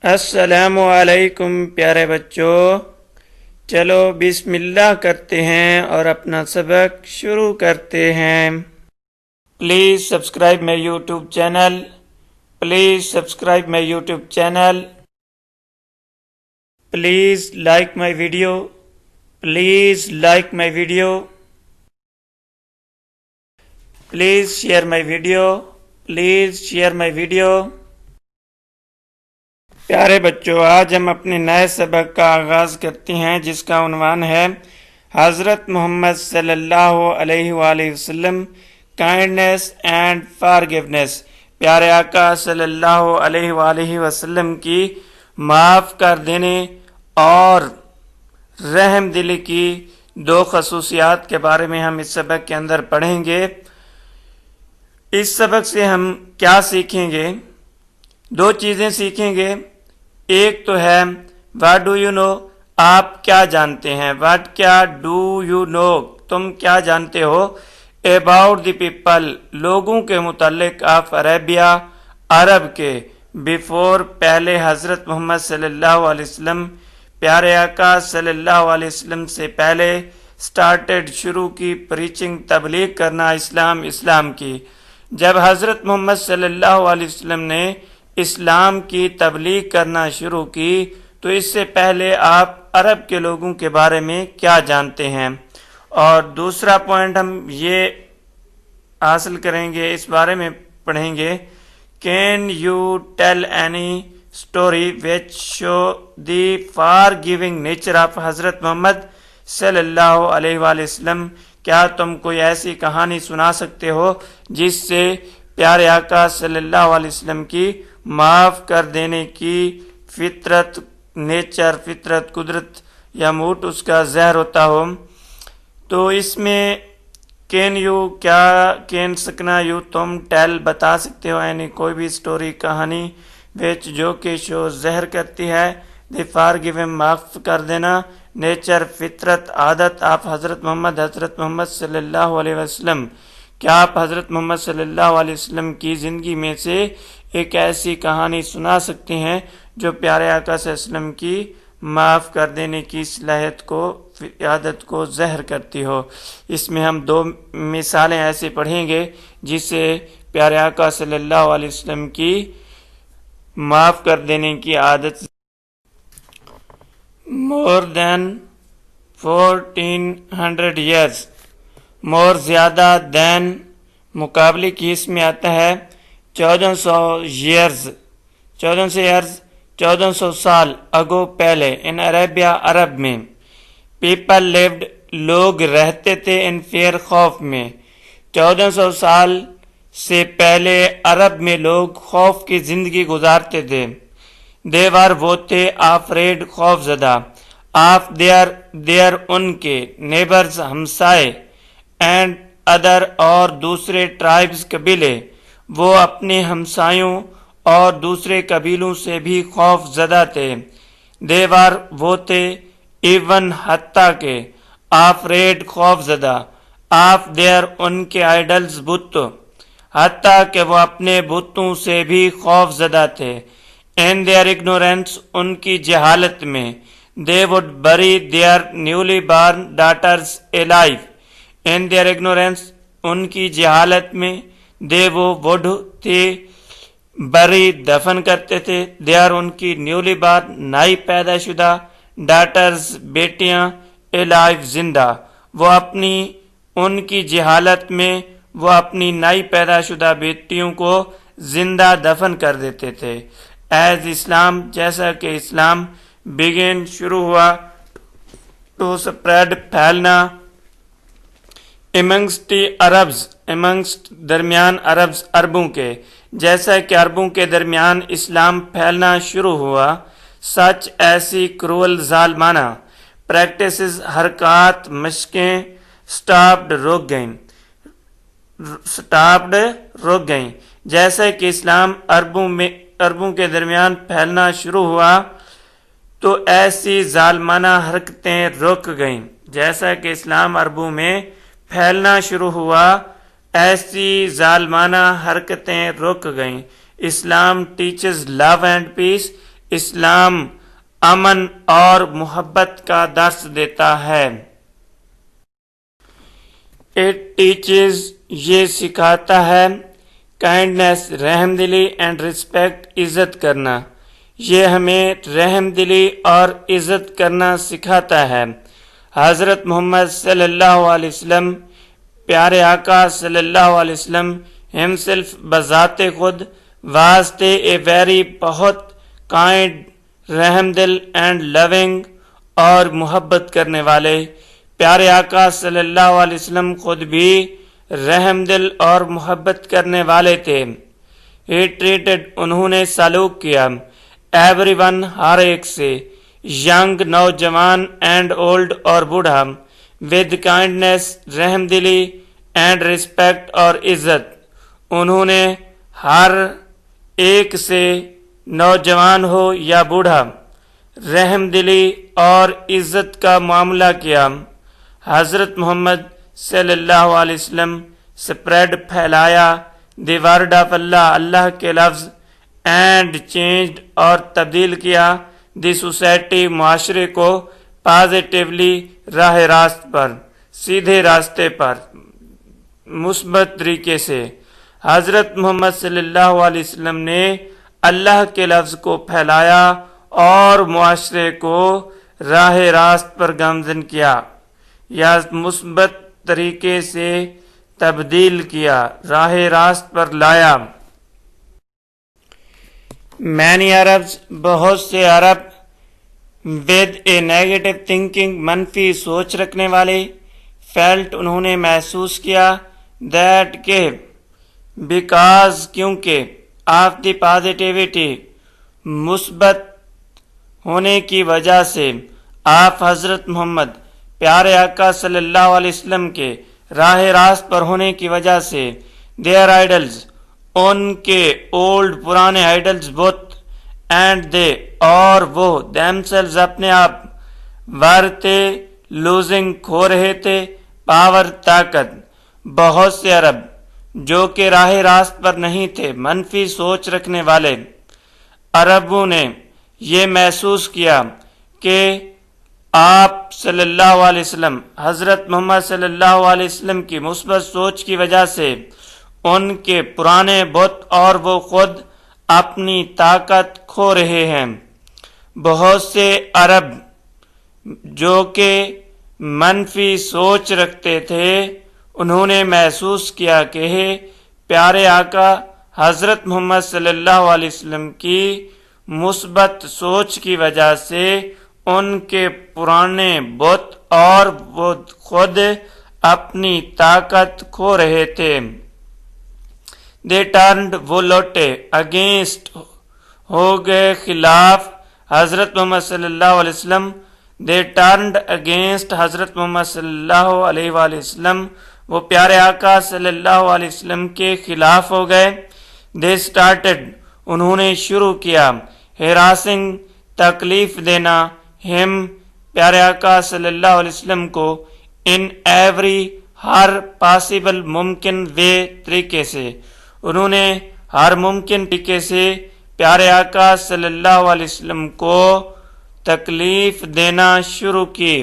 السلام علیکم پیارے بچوں، چلو بسم اللہ کرتے ہیں اور اپنا سبق شروع کرتے ہیں۔ Please subscribe my YouTube channel, please subscribe my YouTube channel, please like my video, please like my video, please share my video, please share my video. پیارے بچوں، آج ہم اپنے نئے سبق کا آغاز کرتے ہیں جس کا عنوان ہے حضرت محمد صلی اللہ علیہ وآلہ وسلم کائنڈنیس اینڈ فارگیونیس، پیارے آقا صلی اللہ علیہ وآلہ وسلم کی معاف کر دینے اور رحم دلی کی دو خصوصیات کے بارے میں ہم اس سبق کے اندر پڑھیں گے۔ اس سبق سے ہم کیا سیکھیں گے؟ دو چیزیں سیکھیں گے۔ ایک تو ہے واٹ ڈو یو نو، آپ کیا جانتے ہیں، واٹ کیا ڈو یو نو، تم کیا جانتے ہو، اباؤٹ دی پیپل، لوگوں کے متعلق، آف عربیہ، عرب کے، بیفور، پہلے، حضرت محمد صلی اللہ علیہ وسلم، پیارے آقا صلی اللہ علیہ وسلم سے پہلے، سٹارٹڈ، شروع کی، پریچنگ، تبلیغ کرنا، اسلام کی۔ جب حضرت محمد صلی اللہ علیہ وسلم نے اسلام کی تبلیغ کرنا شروع کی تو اس سے پہلے آپ عرب کے لوگوں کے بارے میں کیا جانتے ہیں؟ اور دوسرا پوائنٹ ہم یہ حاصل کریں گے، اس بارے میں پڑھیں گے، can you tell any story which show the for giving nature of حضرت محمد صلی اللہ علیہ وآلہ وسلم، کیا تم کوئی ایسی کہانی سنا سکتے ہو جس سے پیارے آقا صلی اللہ علیہ وسلم کی معاف کر دینے کی فطرت، نیچر، فطرت، قدرت یا موڈ اس کا ظاہر ہوتا ہو؟ تو اس میں کین یو، کیا، کین سکنا، یو تم، ٹیل بتا سکتے ہو، یعنی کوئی بھی سٹوری، کہانی، وچ جو کہ شو ظاہر کرتی ہے، دی فار گیون معاف کر دینا، نیچر فطرت، عادت، آپ حضرت محمد صلی اللہ علیہ وسلم، کیا آپ حضرت محمد صلی اللہ علیہ وسلم کی زندگی میں سے ایک ایسی کہانی سنا سکتے ہیں جو پیارے آقا صلی اللہ علیہ وسلم کی معاف کر دینے کی صلاحیت کو، عادت کو ظاہر کرتی ہو؟ اس میں ہم دو مثالیں ایسے پڑھیں گے جس سے پیارے آقا صلی اللہ علیہ وسلم کی معاف کر دینے کی عادت۔ مور دین 1400 years، مور زیادہ، دین مقابلے کی، اس میں آتا ہے 1400 سال، اگو پہلے، ان عربیہ، عرب میں، پیپل لیوڈ، لوگ رہتے تھے، ان فیئر، خوف میں، 1400 سال سے پہلے عرب میں لوگ خوف کی زندگی گزارتے تھے، دیوار وہ تھے، آفریڈ، خوف زدہ، آف دیئر ان کے، نیبرز ہمسائے، اینڈ ادر اور دوسرے، ٹرائبز قبیلے، وہ اپنے ہمسایوں اور دوسرے قبیلوں سے بھی خوف زدہ تھے، دیوار وہ تھے، ایون حتیٰ کہ، آفریڈ، خوف زدہ، آف دیئر ان کے، آئیڈلز بت، حتیٰ کہ وہ اپنے بتوں سے بھی خوف زدہ تھے، in their ignorance ان کی جہالت میں، they would bury their newly born daughters alive، in their ignorance ان کی جہالت میں، they وہ would تھے، bury دفن کرتے تھے، their ان کی newly born نئی پیدا شدہ، daughters بیٹیاں، alive زندہ، وہ اپنی ان کی جہالت میں وہ اپنی نئی پیدا شدہ بیٹیوں کو زندہ دفن کر دیتے تھے۔ ایز اسلام، جیسا کہ اسلام، بگن، شروع ہوا، ٹو سپریڈ، پھیلنا، امنگسٹ عربز، امنگسٹ درمیان، عربز عربوں کے، جیسا کہ عربوں کے درمیان اسلام پھیلنا شروع ہوا، سچ ایسی، کرول ظالمانہ، پریکٹسز حرکات، مشقیں، سٹاپڈ رک گئیں، جیسا کہ اسلام عربوں کے درمیان پھیلنا شروع ہوا تو ایسی ظالمانہ حرکتیں رک گئیں، جیسا کہ اسلام عربوں میں پھیلنا شروع ہوا ایسی ظالمانہ حرکتیں رک گئیں۔ اسلام ٹیچز لو اینڈ پیس، اسلام امن اور محبت کا درس دیتا ہے۔ It teaches یہ سکھاتا ہے کائنڈنیس رحم دلی اینڈ ریسپیکٹ عزت کرنا، یہ ہمیں رحم دلی اور عزت کرنا سکھاتا ہے۔ حضرت محمد صلی اللہ علیہ وسلم پیارے آقا صلی اللہ علیہ وسلم himself بذات خود واسطے اے ویری بہت کائنڈ رحم دل اینڈ لونگ اور محبت کرنے والے، پیارے آقا صلی اللہ علیہ وسلم خود بھی رحم دل اور محبت کرنے والے تھے۔ He treated انہوں نے سلوک کیا ایوری ون ہر ایک سے، ینگ نوجوان اینڈ اولڈ اور بوڑھا، ود کائنڈنیس رحم دلی اینڈ ریسپیکٹ اور عزت، انہوں نے ہر ایک سے نوجوان ہو یا بوڑھا رحم دلی اور عزت کا معاملہ کیا۔ حضرت محمد صلی اللہ علیہ وسلم سپریڈ پھیلایا دی ورڈ آف اللہ، اللہ کے لفظ، اینڈ چینجڈ اور تبدیل کیا دی سوسائٹی معاشرے کو پازیٹیولی راہ راست پر، سیدھے راستے پر، مثبت طریقے سے۔ حضرت محمد صلی اللہ علیہ وسلم نے اللہ کے لفظ کو پھیلایا اور معاشرے کو راہ راست پر گامزن کیا یا مثبت طریقے سے تبدیل کیا، راہ راست پر لایا۔ Many Arabs بہت سے عرب with a negative thinking منفی سوچ رکھنے والے felt انہوں نے محسوس کیا that کہ because کیونکہ of the positivity مثبت ہونے کی وجہ سے آپ حضرت محمد پیارے آقا صلی اللہ علیہ وسلم کے راہ راست پر ہونے کی وجہ سے their idols ان کے اولڈ پرانے آئیڈلز بت اینڈ دے اور وہ themselves اپنے آپ ورتے لوزنگ کھو رہے تھے پاور طاقت۔ بہت سے عرب جو کہ راہ راست پر نہیں تھے، منفی سوچ رکھنے والے عربوں نے یہ محسوس کیا کہ آپ صلی اللہ علیہ وسلم حضرت محمد صلی اللہ علیہ وسلم کی مثبت سوچ کی وجہ سے ان کے پرانے بت اور وہ خود اپنی طاقت کھو رہے ہیں۔ بہت سے عرب جو کہ منفی سوچ رکھتے تھے انہوں نے محسوس کیا کہ پیارے آقا حضرت محمد صلی اللہ علیہ وسلم کی مثبت سوچ کی وجہ سے ان کے پرانے بت اور وہ خود اپنی طاقت کھو رہے تھے۔ دے ٹرنڈ وہ لوٹے اگینسٹ ہو گئے خلاف حضرت محمد صلی اللہ علیہ وسلم، دے ٹرنڈ اگینسٹ حضرت محمد صلی اللہ علیہ وآلہ وسلم، وہ پیارے آقا صلی اللہ علیہ وسلم کے خلاف ہو گئے۔ دے سٹارٹڈ انہوں نے شروع کیا ہراسنگ تکلیف دینا ہم پیارے آقا صلی اللہ علیہ وسلم کو ان ایوری ہر پاسبل ممکن وے طریقے سے، انہوں نے ہر ممکن طریقے سے پیارے آقا صلی اللہ علیہ وسلم کو تکلیف دینا شروع کی۔